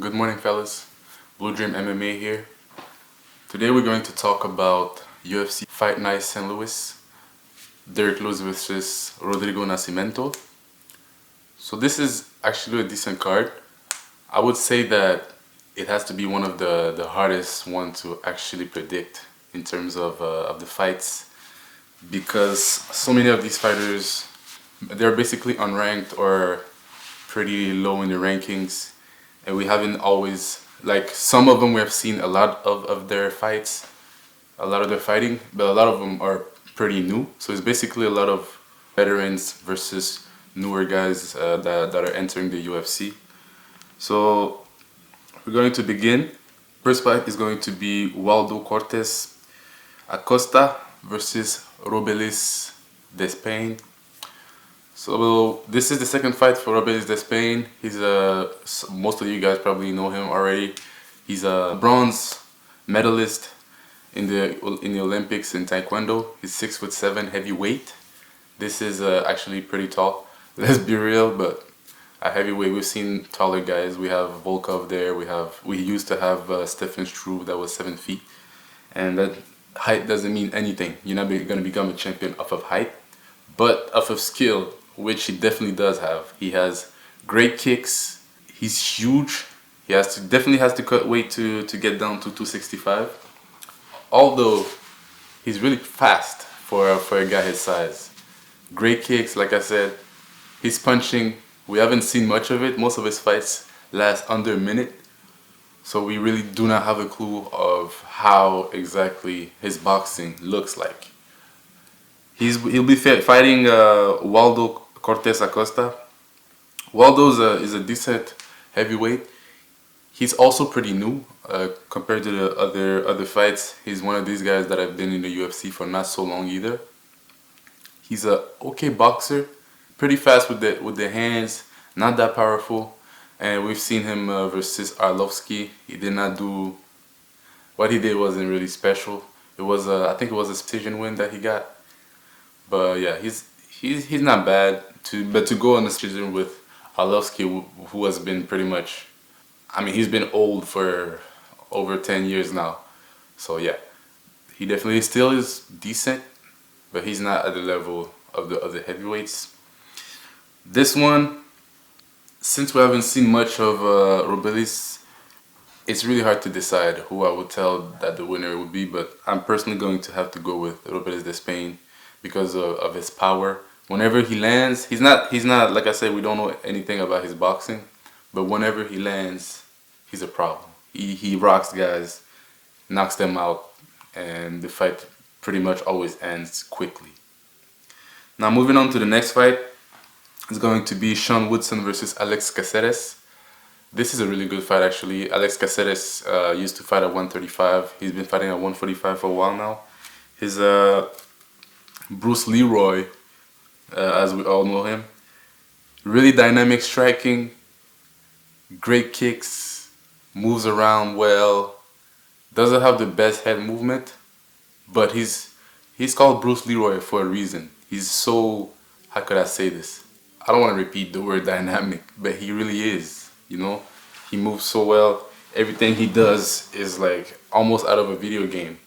Good morning, fellas. Blue Dream MMA here. Today we're going to talk about UFC Fight Night St. Louis, Derek Lewis versus Rodrigo Nascimento. So this is actually a decent card. I would say that it has to be one of the hardest one to actually predict in terms of the fights, because so many of these fighters, they're basically unranked or pretty low in the rankings, and we haven't always, like, some of them we have seen a lot of their fights, a lot of their fighting, but a lot of them are pretty new. So it's basically a lot of veterans versus newer guys that are entering the UFC. So we're going to begin. First fight is going to be Waldo Cortes Acosta versus Robelis Despain. So this is the second fight for Robelis Despain. He's most of you guys probably know him already. He's a bronze medalist in the Olympics in Taekwondo. He's 6'7" heavyweight. This is actually pretty tall. Let's be real, but at heavyweight we've seen taller guys. We have Volkov there. We used to have Stefan Struve that was 7 feet, and that height doesn't mean anything. You're not gonna become a champion off of height, but off of skill, which he definitely does have. He has great kicks. He's huge. He definitely has to cut weight to get down to 265. Although he's really fast for a guy his size. Great kicks, like I said. His punching, we haven't seen much of it. Most of his fights last under a minute. So we really do not have a clue of how exactly his boxing looks like. He'll be fighting Waldo Cortes Acosta. Waldo is a decent heavyweight. He's also pretty new compared to the other fights. He's one of these guys that have been in the UFC for not so long either. He's a okay boxer, pretty fast with the hands, not that powerful. And we've seen him versus Arlovsky. He did not do what he did. Wasn't really special. It was I think it was a decision win that he got. But yeah, he's not bad. But to go on a decision with Arlovsky, who has been pretty much, I mean, he's been old for over 10 years now. So yeah, he definitely still is decent, but he's not at the level of the other heavyweights. This one, since we haven't seen much of Robelis, it's really hard to decide who I would tell that the winner would be, but I'm personally going to have to go with Robelis Despain because of his power. Whenever he lands, he's not like I said, we don't know anything about his boxing, but whenever he lands, he's a problem. He rocks guys, knocks them out, and the fight pretty much always ends quickly. Now moving on to the next fight, it's going to be Sean Woodson versus Alex Caceres. This is a really good fight actually. Alex Caceres used to fight at 135. He's been fighting at 145 for a while now. His Bruce Leroy, as we all know him. Really dynamic striking, great kicks, moves around well, doesn't have the best head movement, but he's called Bruce Leroy for a reason. He's so, how could I say this? I don't want to repeat the word dynamic, but he really is, you know? He moves so well. Everything he does is like almost out of a video game.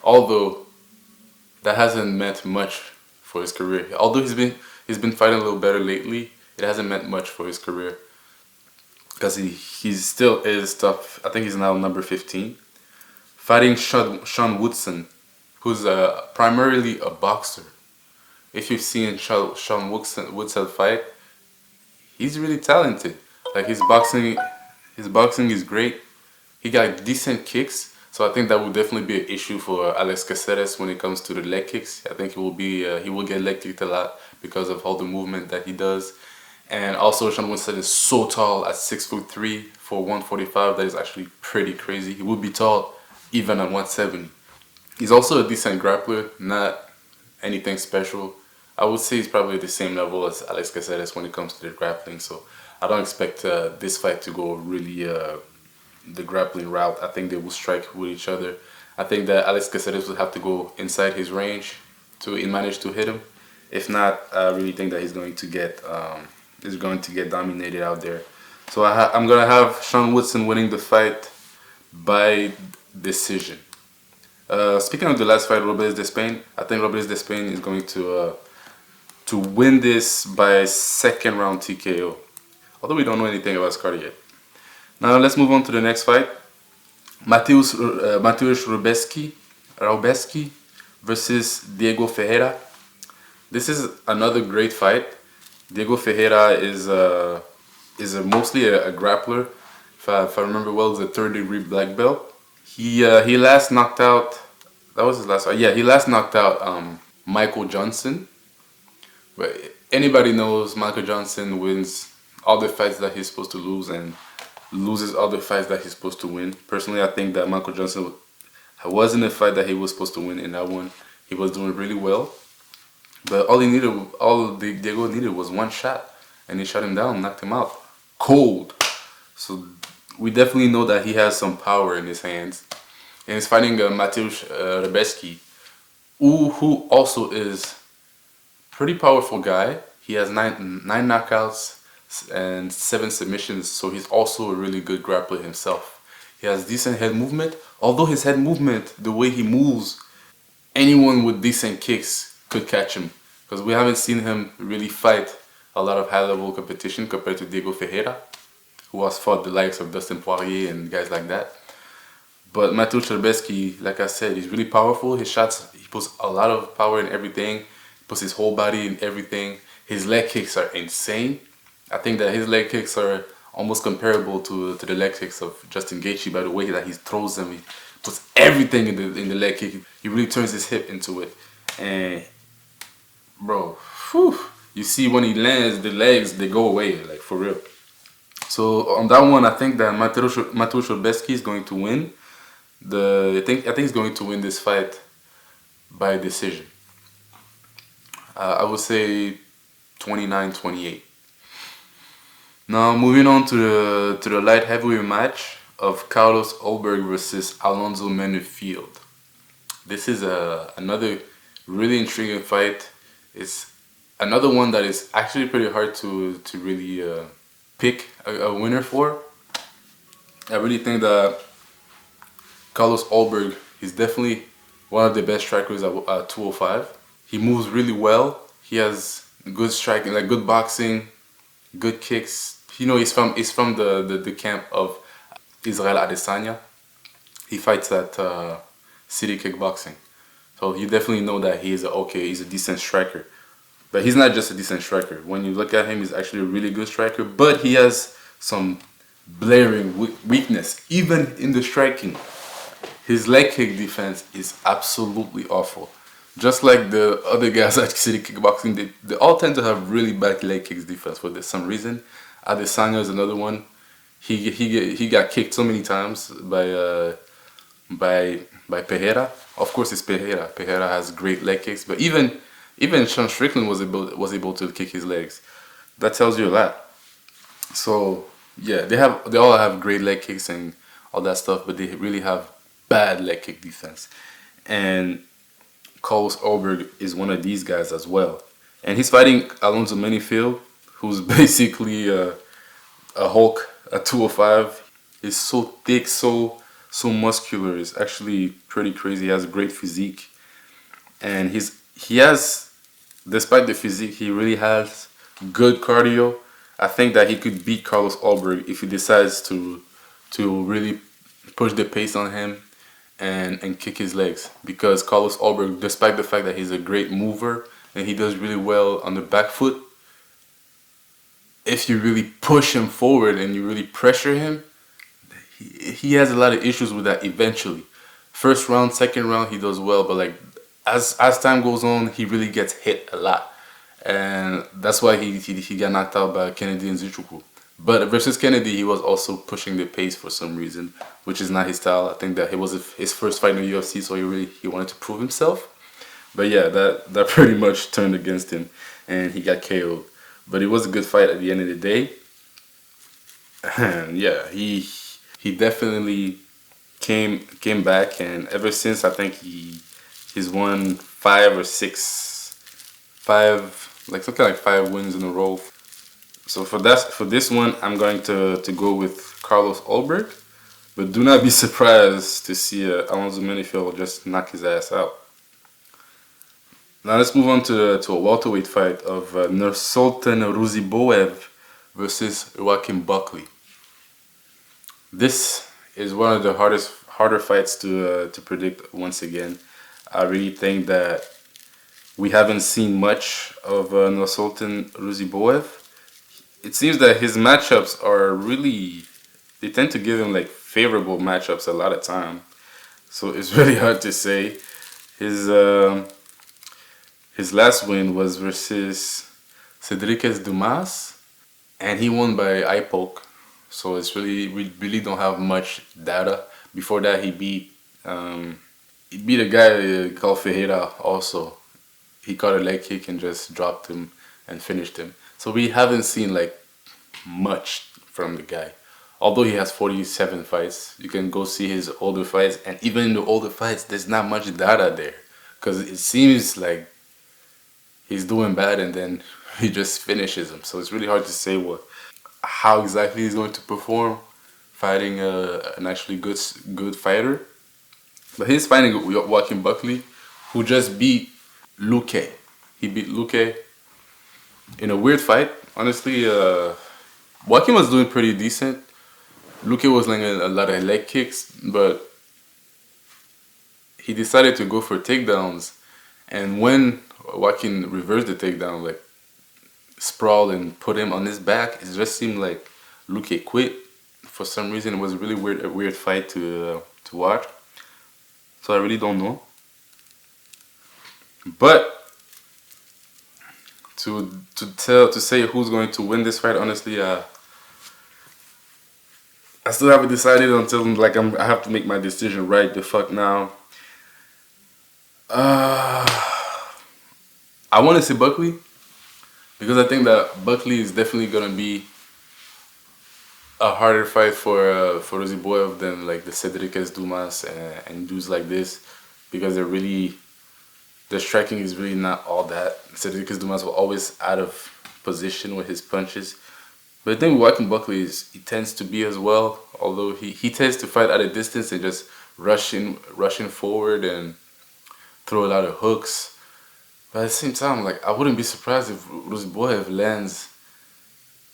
Although that hasn't meant much for his career. Although he's been fighting a little better lately, it hasn't meant much for his career because he still is tough. I think he's now number 15, fighting Sean Woodson, who's primarily a boxer. If you've seen Sean Woodson fight, he's really talented. Like his boxing is great. He got decent kicks. So I think that will definitely be an issue for Alex Caceres when it comes to the leg kicks. I think he will get leg kicked a lot because of all the movement that he does. And also Sean Woodson is so tall at 6'3" for 145. That is actually pretty crazy. He would be tall even at 170. He's also a decent grappler, not anything special. I would say he's probably the same level as Alex Caceres when it comes to the grappling. So I don't expect this fight to go really the grappling route. I think they will strike with each other. I think that Alex Caceres will have to go inside his range to manage to hit him. If not, I really think that he's going to get dominated out there. So I'm gonna have Sean Woodson winning the fight by decision. Speaking of the last fight, Robles Despain, I think Robles Despain is going to win this by second round TKO. Although we don't know anything about his card yet. Now let's move on to the next fight. Mateusz Rubeski versus Diego Ferreira. This is another great fight. Diego Ferreira is mostly a grappler. If I remember well, he's a third-degree black belt. He last knocked out. That was his last fight. Yeah, he last knocked out Michael Johnson. But anybody knows Michael Johnson wins all the fights that he's supposed to lose and loses all the fights that he's supposed to win. Personally, I think that Michael Johnson was in the fight that he was supposed to win. In that one, he was doing really well. But all Diego needed was one shot, and he shut him down, knocked him out, cold. So we definitely know that he has some power in his hands. And he's fighting Mateusz Rubeski, who also is pretty powerful guy. He has nine knockouts and 7 submissions, so he's also a really good grappler himself. He has decent head movement. Although his head movement, the way he moves, anyone with decent kicks could catch him. Because we haven't seen him really fight a lot of high-level competition compared to Diego Ferreira, who has fought the likes of Dustin Poirier and guys like that. But Mateusz Rubeski, like I said, he's really powerful. His shots, he puts a lot of power in everything. He puts his whole body in everything. His leg kicks are insane. I think that his leg kicks are almost comparable to the leg kicks of Justin Gaethje by the way that he throws them. He puts everything in the leg kick. He really turns his hip into it. And bro, whew, you see when he lands, the legs, they go away, like for real. So on that one, I think that Mateusz Rubeski is going to win. I think he's going to win this fight by decision. I would say 29-28. Now moving on to the light heavyweight match of Carlos Ulberg versus Alonzo Menifield. This is another really intriguing fight. It's another one that is actually pretty hard to really pick a winner for. I really think that Carlos Ulberg is definitely one of the best strikers at 205. He moves really well. He has good striking, like good boxing, good kicks. You know, he's from the camp of Israel Adesanya. He fights at City Kickboxing. So you definitely know that he's a decent striker. But he's not just a decent striker. When you look at him, he's actually a really good striker. But he has some blaring weakness, even in the striking. His leg kick defense is absolutely awful. Just like the other guys at City Kickboxing, they all tend to have really bad leg kicks defense for some reason. Adesanya is another one. He got kicked so many times by Pereira. Of course, it's Pereira. Pereira has great leg kicks, but even Sean Strickland was able to kick his legs. That tells you a lot. So yeah, they all have great leg kicks and all that stuff, but they really have bad leg kick defense. And Carlos Ulberg is one of these guys as well. And he's fighting Alonzo Menifield, who's basically a Hulk at 205. He's so thick, so muscular. It's actually pretty crazy. He has a great physique. And he has, despite the physique, he really has good cardio. I think that he could beat Carlos Ulberg if he decides to really push the pace on him and kick his legs. Because Carlos Ulberg, despite the fact that he's a great mover and he does really well on the back foot, if you really push him forward and you really pressure him, he has a lot of issues with that eventually. First round, second round, he does well, but like as time goes on, he really gets hit a lot. And that's why he got knocked out by Kennedy Nzechukwu. But versus Kennedy, he was also pushing the pace for some reason, which is not his style. I think that it was his first fight in the UFC, so he wanted to prove himself. But yeah, that pretty much turned against him, and he got KO'd. But it was a good fight at the end of the day. And yeah, he definitely came back, and ever since I think he's won 5 wins in a row. So for this one, I'm going to go with Carlos Ulberg. But do not be surprised to see Alonso Menifield just knock his ass out. Now let's move on to a welterweight fight of Nursultan Ruziboev versus Joaquin Buckley. This is one of the harder fights to predict once again. I really think that we haven't seen much of Nursultan Ruziboev. It seems that his matchups are really, they tend to give him like favorable matchups a lot of time. So it's really hard to say. His his last win was versus Cedriques Dumas, and he won by eye poke. So it's really, we really don't have much data. Before that, he beat a guy called Ferreira also. He caught a leg kick and just dropped him and finished him. So we haven't seen like much from the guy. Although he has 47 fights, you can go see his older fights, and even in the older fights, there's not much data there, because it seems like he's doing bad and then he just finishes him. So it's really hard to say how exactly he's going to perform fighting an actually good fighter. But he's fighting Joaquin Buckley, who just beat Luque. He beat Luque in a weird fight. Honestly, Joaquin was doing pretty decent. Luque was landing a lot of leg kicks, but he decided to go for takedowns. And when Joaquin reversed the takedown, like sprawled and put him on his back, it just seemed like Luque quit. For some reason, it was really a weird fight to watch. So I really don't know. But to say who's going to win this fight, honestly, I still haven't decided until like I have to make my decision right the fuck now. I want to say Buckley, because I think that Buckley is definitely gonna be a harder fight for Ruziboev than like the Cedriques Dumas and dudes like this, because their striking is really not all that. Cedriques Dumas was always out of position with his punches. But the thing with Joaquin Buckley is he tends to be as well, although he tends to fight at a distance and just rushing forward and throw a lot of hooks. But at the same time, like, I wouldn't be surprised if Ruziboev lands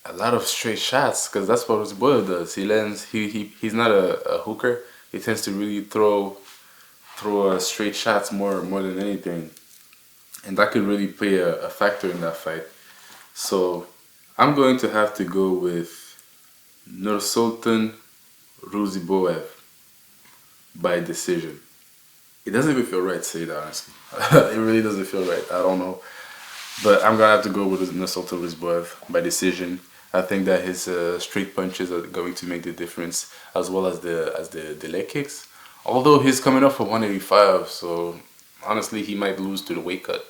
a lot of straight shots, because that's what Ruziboev does. He's not a hooker. He tends to really throw straight shots more than anything, and that could really play a factor in that fight. So I'm going to have to go with Nursultan Ruziboev by decision. It doesn't even feel right to say that, honestly. It really doesn't feel right. I don't know. But I'm going to have to go with Nursultan Ruziboev by decision. I think that his straight punches are going to make the difference, as well as the leg kicks. Although he's coming up for 185, so honestly he might lose to the weight cut.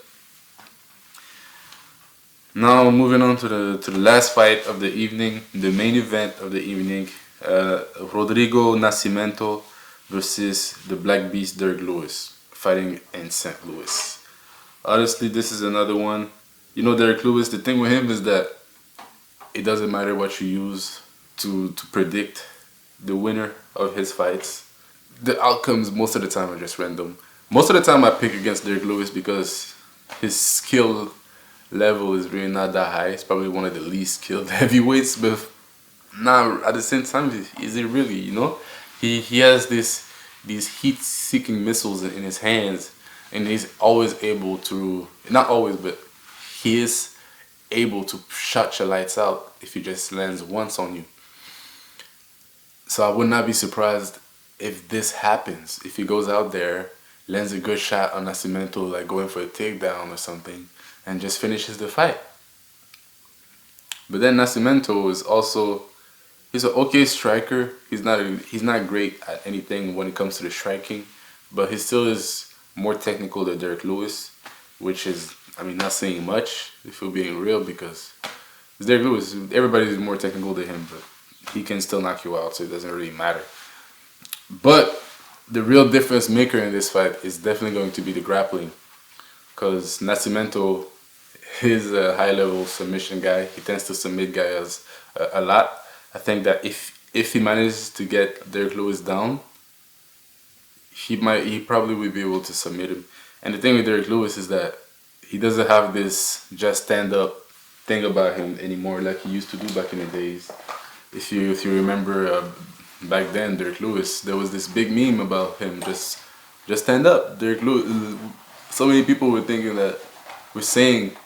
Now moving on to the last fight of the evening, the main event of the evening, Rodrigo Nascimento versus the Black Beast Derek Lewis, fighting in St. Louis. Honestly, this is another one. You know, Derek Lewis, the thing with him is that it doesn't matter what you use to predict the winner of his fights. The outcomes most of the time are just random. Most of the time I pick against Derek Lewis because his skill level is really not that high. It's probably one of the least skilled heavyweights, but now at the same time, is it really, you know? He has these heat-seeking missiles in his hands, and he's always able to, not always, but he is able to shut your lights out if he just lands once on you. So I would not be surprised if this happens, if he goes out there, lands a good shot on Nascimento, like going for a takedown or something, and just finishes the fight. But then Nascimento is also, he's an okay striker. He's not great at anything when it comes to the striking, but he still is more technical than Derek Lewis, which is, I mean, not saying much if we're being real, because Derek Lewis, everybody's more technical than him, but he can still knock you out, so it doesn't really matter. But the real difference maker in this fight is definitely going to be the grappling, because Nascimento, He's a high-level submission guy. He tends to submit guys a lot. I think that if he manages to get Derek Lewis down, he probably would be able to submit him. And the thing with Derek Lewis is that he doesn't have this just stand up thing about him anymore like he used to do back in the days. If you remember back then, Derek Lewis, there was this big meme about him just stand up. Derek Lewis. So many people were thinking that we're saying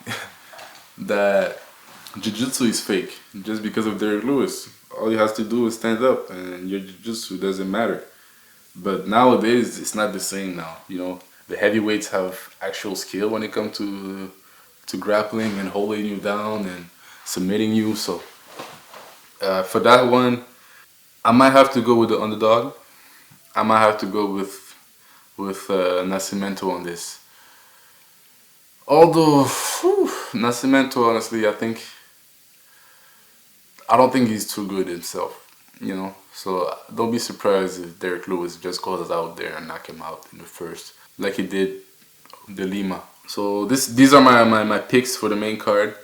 that jiu-jitsu is fake just because of Derek Lewis. All he has to do is stand up, and your jiu-jitsu doesn't matter. But nowadays, it's not the same now. You know, the heavyweights have actual skill when it comes to grappling and holding you down and submitting you. So for that one, I might have to go with the underdog. I might have to go with Nascimento on this. Although Nascimento, honestly, I don't think he's too good himself. You know, so don't be surprised if Derek Lewis just goes out there and knock him out in the first, like he did the Lima. So these are my picks for the main card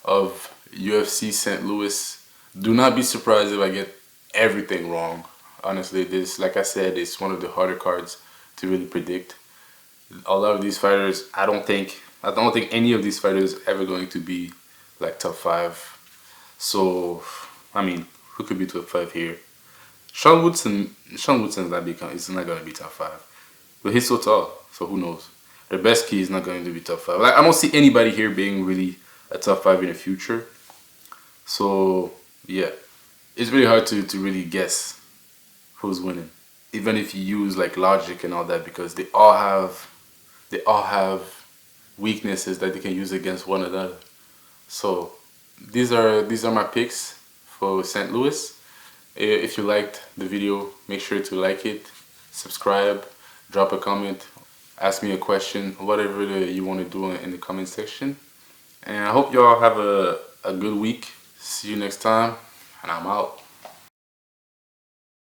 of UFC St. Louis. Do not be surprised if I get everything wrong. Honestly, this, like I said, it's one of the harder cards to really predict. A lot of these fighters, I don't think any of these fighters are ever going to be like top 5. So, I mean, who could be top 5 here? Sean Woodson's not going to be top 5. But he's so tall, so who knows? The best key is not going to be top 5. Like, I don't see anybody here being really a top 5 in the future. So, yeah. It's really hard to really guess who's winning. Even if you use like logic and all that, because they all have weaknesses that they can use against one another. So these are my picks for St. Louis. If you liked the video, make sure to like it, subscribe, drop a comment, ask me a question, whatever you want to do in the comment section. And I hope y'all have a good week. See you next time, and I'm out.